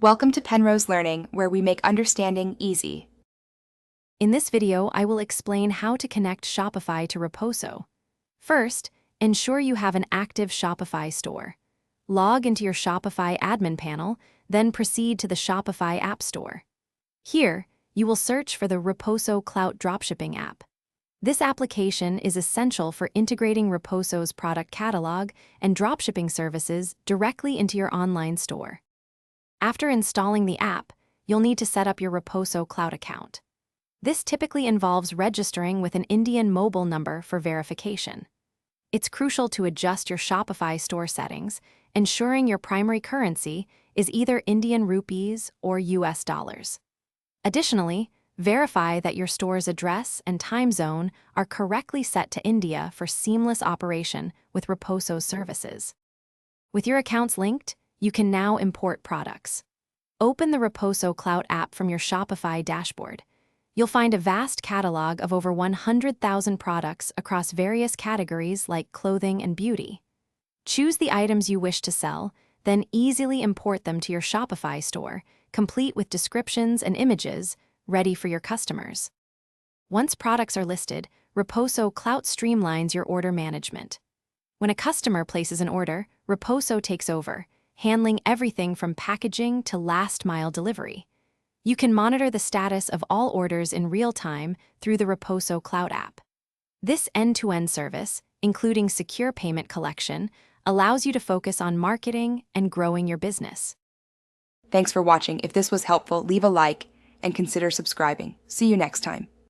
Welcome to Penrose Learning, where we make understanding easy. In this video, I will explain how to connect Shopify to Roposo. First, ensure you have an active Shopify store. Log into your Shopify admin panel, then proceed to the Shopify App Store. Here, you will search for the Roposo Clout Dropshipping app. This application is essential for integrating Roposo's product catalog and dropshipping services directly into your online store. After installing the app, you'll need to set up your Roposo Clout account. This typically involves registering with an Indian mobile number for verification. It's crucial to adjust your Shopify store settings, ensuring your primary currency is either Indian rupees or US dollars. Additionally, verify that your store's address and time zone are correctly set to India for seamless operation with Roposo's services. With your accounts linked, you can now import products. Open the Roposo Clout app from your Shopify dashboard. You'll find a vast catalog of over 100,000 products across various categories like clothing and beauty. Choose the items you wish to sell, then easily import them to your Shopify store, complete with descriptions and images, ready for your customers. Once products are listed, Roposo Clout streamlines your order management. When a customer places an order, Roposo takes over, handling everything from packaging to last-mile delivery. You can monitor the status of all orders in real time through the Roposo Clout app. This end-to-end service, including secure payment collection, allows you to focus on marketing and growing your business. Thanks for watching. If this was helpful, leave a like and consider subscribing. See you next time.